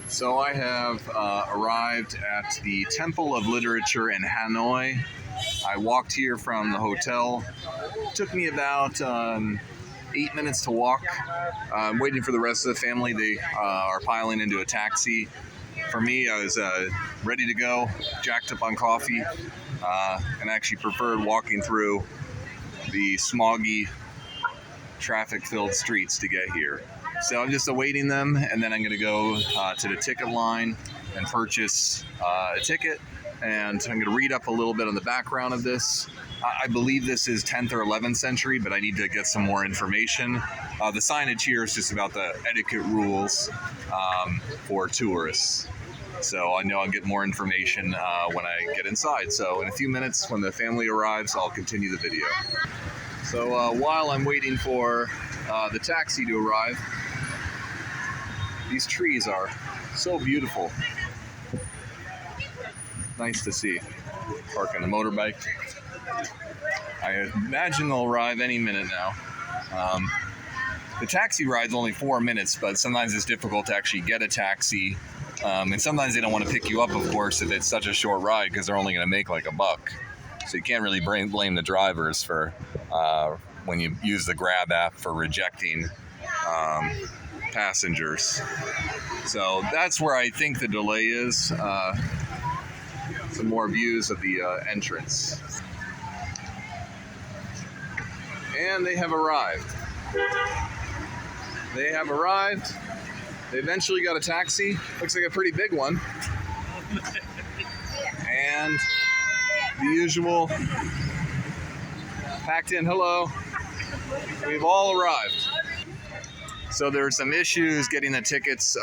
So I have arrived at the Temple of Literature in Hanoi. I walked here from the hotel. It took me about 8 minutes to walk. I'm waiting for the rest of the family. They are piling into a taxi. For me, I was ready to go, jacked up on coffee, and actually preferred walking through the smoggy, traffic-filled streets to get here. So I'm just awaiting them, and then I'm going to go to the ticket line and purchase a ticket. And I'm going to read up a little bit on the background of this. I believe this is 10th or 11th century, but I need to get some more information. The signage here is just about the etiquette rules for tourists. So I know I'll get more information when I get inside. So in a few minutes, when the family arrives, I'll continue the video. So while I'm waiting for the taxi to arrive, these trees are so beautiful. Nice to see. Parking the motorbike. I imagine they'll arrive any minute now. The taxi ride's only 4 minutes, but sometimes it's difficult to actually get a taxi. And sometimes they don't want to pick you up, of course, if it's such a short ride, because they're only going to make like $1. So you can't really blame the drivers for when you use the Grab app for rejecting passengers. So that's where I think the delay is. Some more views of the entrance. And they have arrived. They have arrived. They eventually got a taxi. Looks like a pretty big one. And the usual packed in hello. We've all arrived. So there are some issues getting the tickets.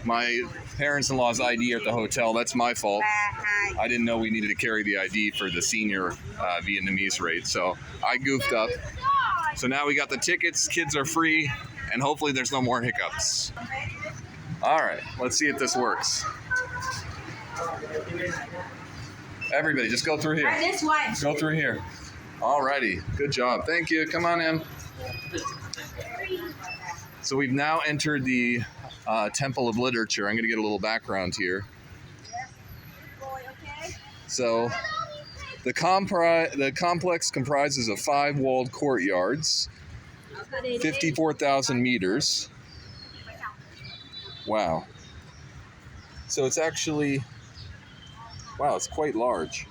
My parents-in-law's ID at the hotel, that's my fault. I didn't know we needed to carry the ID for the senior Vietnamese rate, so I goofed up. So now we got the tickets, kids are free, and hopefully there's no more hiccups. All right, let's see if this works. Everybody, just go through here. This one. Go through here. All righty, good job. Thank you. Come on in. So we've now entered the Temple of Literature. I'm going to get a little background here. So the complex comprises of 5 walled courtyards, 54,000 meters. Wow. So it's actually, wow, it's quite large.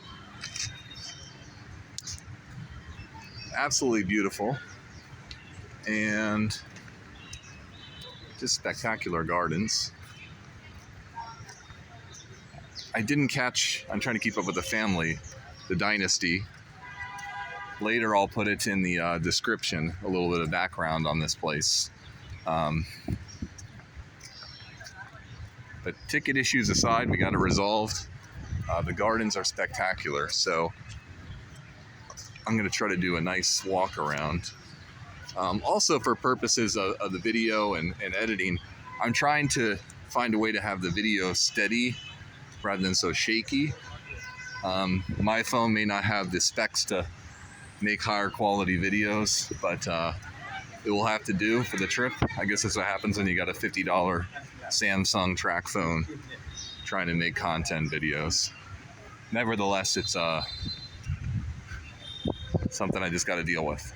Absolutely beautiful. And just spectacular gardens. I didn't catch, I'm trying to keep up with the family, the dynasty. Later I'll put it in the description, a little bit of background on this place. But ticket issues aside, we got it resolved. The gardens are spectacular, so I'm going to try to do a nice walk around. Also for purposes of the video and editing, I'm trying to find a way to have the video steady rather than so shaky. My phone may not have the specs to make higher quality videos, but it will have to do for the trip. I guess that's what happens when you got a $50 Samsung track phone trying to make content videos. Nevertheless, it's something I just got to deal with.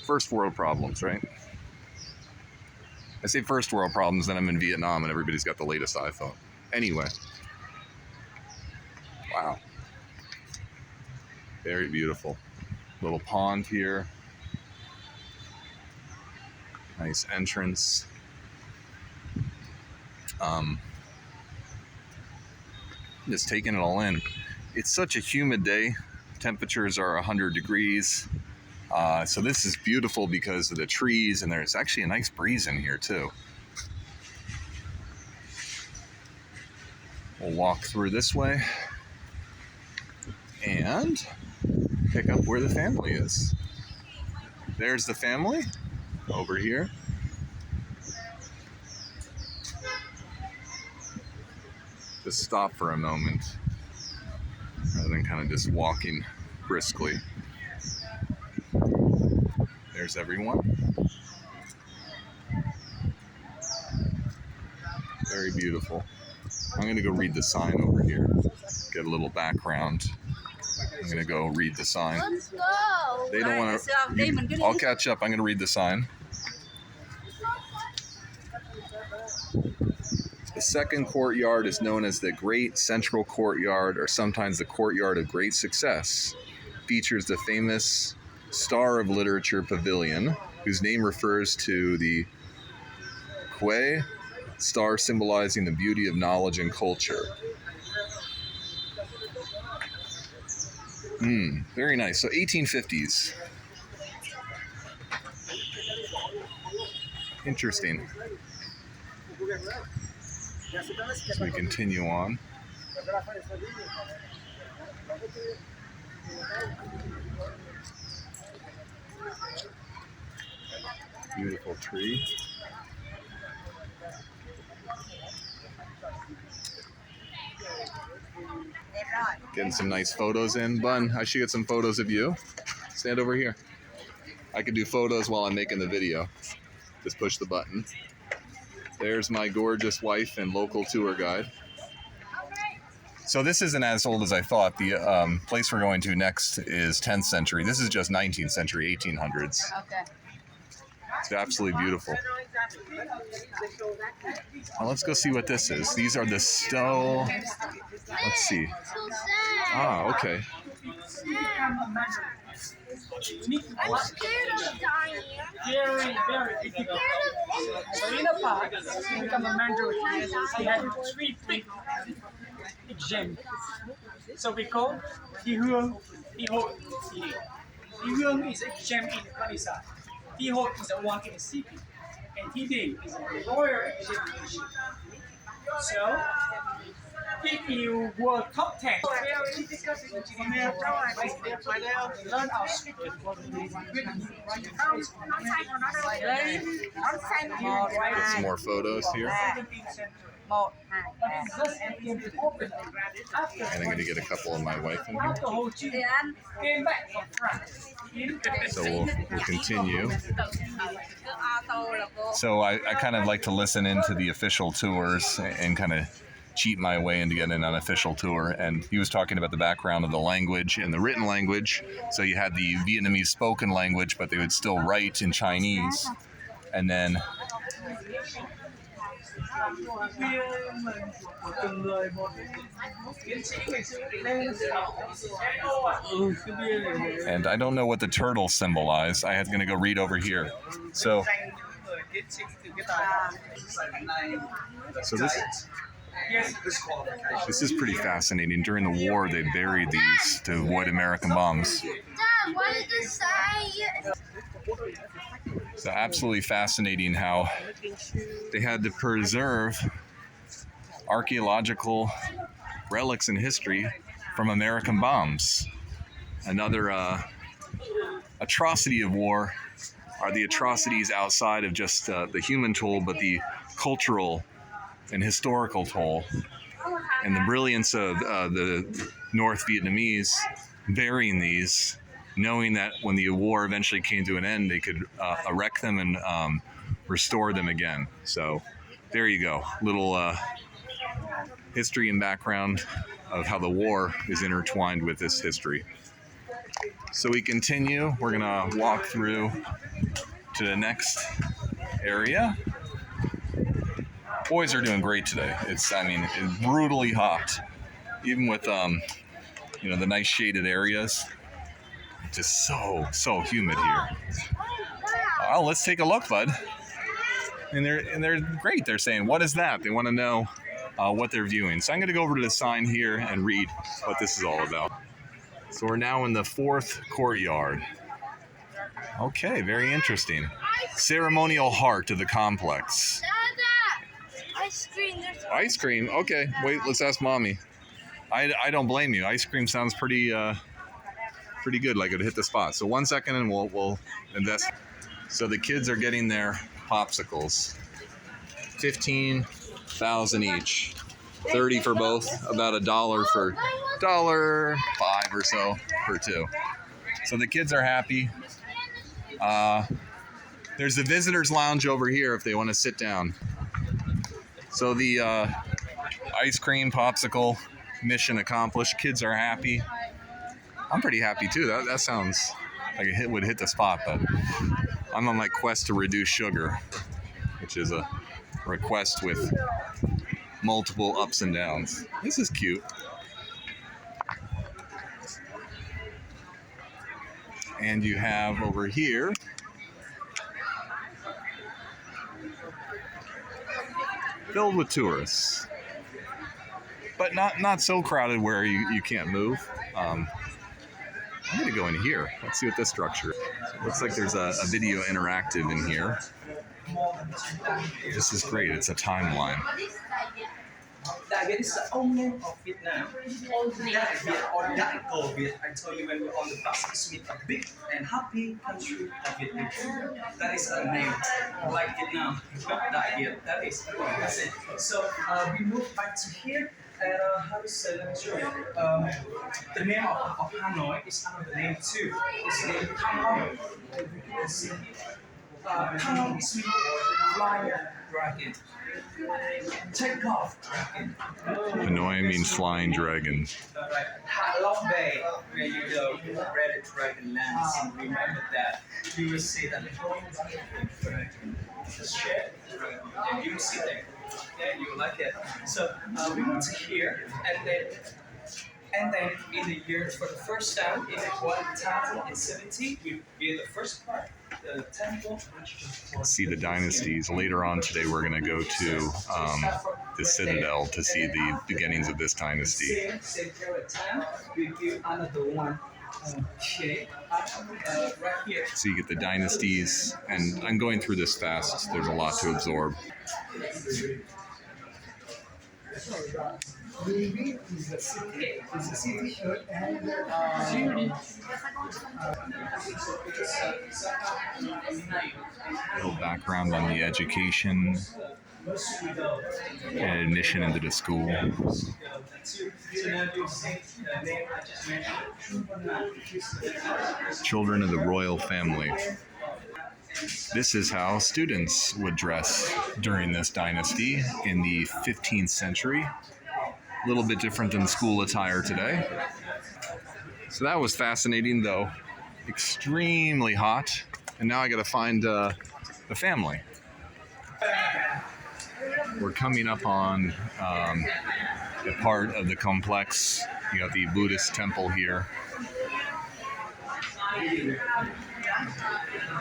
First world problems, right? I say first world problems, then I'm in Vietnam and everybody's got the latest iPhone. Anyway. Wow. Very beautiful. Little pond here. Nice entrance. Just taking it all in. It's such a humid day. Temperatures are 100 degrees. So this is beautiful because of the trees, and there's actually a nice breeze in here too. We'll walk through this way and pick up where the family is. There's the family over here. Just stop for a moment rather than kind of just walking briskly. There's everyone. Very beautiful. I'm going to go read the sign over here. Get a little background. I'm going to go read the sign. Let's go. They don't want to... I'll catch up. I'm going to read the sign. The second courtyard is known as the Great Central Courtyard, or sometimes the Courtyard of Great Success. Features the famous Star of Literature Pavilion, whose name refers to the Kuei star symbolizing the beauty of knowledge and culture. Very nice. So 1850s. Interesting. So we continue on. Beautiful tree. Getting some nice photos in. Bun, I should get some photos of you. Stand over here. I can do photos while I'm making the video. Just push the button. There's my gorgeous wife and local tour guide. So this isn't as old as I thought. The place we're going to next is 10th century. This is just 19th century, 1800s. Okay. It's absolutely beautiful. Now let's go see what this is. These are the stone. Let's see. Ah, okay. I'm scared of dying. Very, very difficult. So in the past, to become a Mandarin, he had 3 big exams. So we call Thi Hương, Thi Hội, Thi Địa. Thi Hương is a gem in the countryside. Thi Hội is a one in the city. And Thi Địa is a royal examination. So, if you were top 10, very difficult to learn our script. Get some more photos here. And I'm going to get a couple of my wife in here. So we'll continue. So I kind of like to listen into the official tours and kind of cheat my way into getting an unofficial tour. And he was talking about the background of the language and the written language. So you had the Vietnamese spoken language, but they would still write in Chinese. And then and I don't know what the turtles symbolize. I was going to go read over here. So this is pretty fascinating. During the war, they buried these to avoid American bombs. Dad, what did this say? So absolutely fascinating how they had to preserve archaeological relics in history from American bombs. Another atrocity of war are the atrocities outside of just the human toll, but the cultural and historical toll. And the brilliance of the North Vietnamese burying these, knowing that when the war eventually came to an end, they could erect them and restore them again. So there you go. Little history and background of how the war is intertwined with this history. So we continue. We're going to walk through to the next area. Boys are doing great today. It's brutally hot. Even with, the nice shaded areas. It's just so humid here. Well, let's take a look, bud. And they're great. They're saying, what is that? They want to know what they're viewing. So I'm going to go over to the sign here and read what this is all about. So we're now in the 4th courtyard. Okay, very interesting. Ceremonial heart of the complex. Ice cream. Ice cream? Okay, wait, let's ask Mommy. I don't blame you. Ice cream sounds pretty good, like it hit the spot. So 1 second and we'll invest. So the kids are getting their popsicles. 15,000 each. 30 for both, about $1 for $1.05 or so for 2. So the kids are happy. There's the visitors lounge over here if they want to sit down. So the ice cream popsicle mission accomplished. Kids are happy. I'm pretty happy too. That sounds like it would hit the spot, but I'm on my quest to reduce sugar, which is a request with multiple ups and downs. This is cute. And you have over here filled with tourists, but not so crowded where you can't move. I'm gonna go in here. Let's see what this structure is. Looks like there's a video interactive in here. This is great. It's a timeline. Đại Việt is the old name of Vietnam. Đại Việt or Đại Cổ Việt, I told you when we were on the bus, it means a big and happy country of Vietnam. That is a name, like Vietnam, Đại Việt, that is, that's it. So we moved back to here, and how to say, let me show you. The name of Hanoi is another name too. It's named Hanoi. Hanoi is flying dragon. Take off. Hanoi means flying dragon. Right. Ha Long Bay, where you go, Red Dragon lands. Remember that. You will see that. Just share. And you will see there. Yeah, you will like it. So we went to here, and then in the year for the first time in 1070, we built the first part. The temple. See the dynasties. Later on today, we're going to go to the Citadel to see the beginnings of this dynasty. Same period of time, we built another one. Okay, right here. So you get the dynasties, and I'm going through this fast. There's a lot to absorb. A little background on the education and admission into the school. Children of the royal family. This is how students would dress during this dynasty in the 15th century. A little bit different than school attire today. So that was fascinating, though extremely hot. And now I gotta find the family. We're coming up on a part of the complex. You got the Buddhist temple here.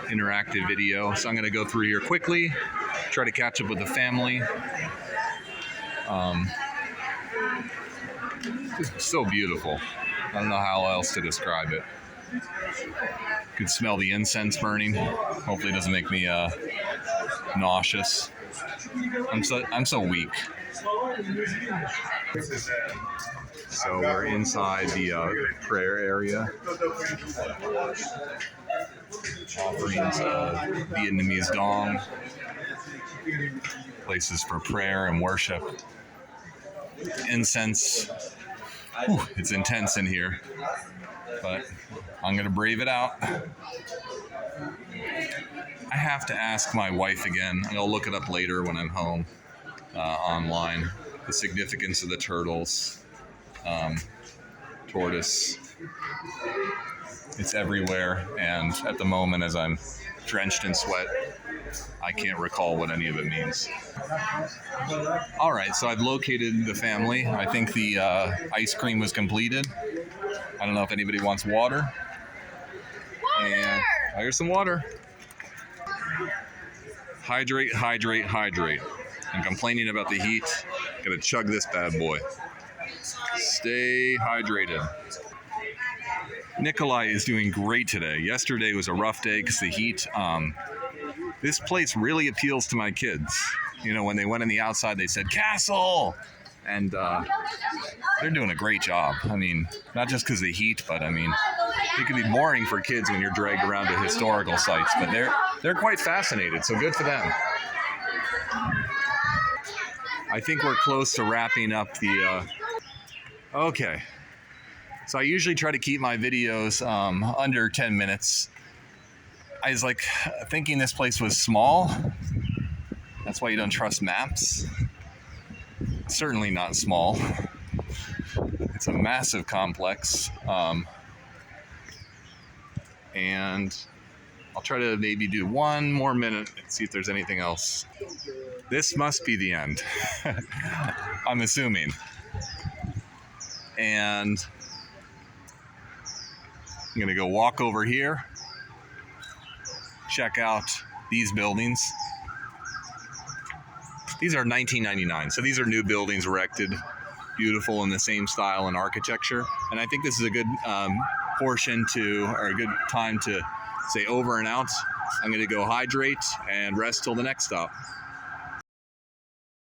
Interactive video. So I'm going to go through here quickly, try to catch up with the family. Just so beautiful. I don't know how else to describe it. Could smell the incense burning. Hopefully it doesn't make me nauseous. I'm so weak. So we're inside the prayer area. Offerings of Vietnamese dong. Places for prayer and worship. Incense. Whew, it's intense in here, but I'm gonna brave it out. I have to ask my wife again. I'll look it up later when I'm home online. The significance of the turtles, tortoise. It's everywhere, and at the moment, as I'm drenched in sweat, I can't recall what any of it means. All right, so I've located the family. I think the ice cream was completed. I don't know if anybody wants water. And here's some water. Hydrate, hydrate, hydrate. I'm complaining about the heat. Gotta chug this bad boy. Stay hydrated. Nikolai is doing great today. Yesterday was a rough day because the heat. This place really appeals to my kids. You know, when they went on the outside, they said, "Castle!" And they're doing a great job. I mean, not just because of the heat, but I mean, it can be boring for kids when you're dragged around to historical sites, but they're quite fascinated, so good for them. I think we're close to wrapping up the... Okay. So I usually try to keep my videos under 10 minutes. I was like thinking this place was small. That's why you don't trust maps. certainly not small. It's a massive complex. And I'll try to maybe do one more minute and see if there's anything else. This must be the end. I'm assuming. And I'm gonna go walk over here, check out these buildings. These are 1999, so these are new buildings erected, beautiful in the same style and architecture. And I think this is a good portion to, or a good time to say over and out. I'm gonna go hydrate and rest till the next stop.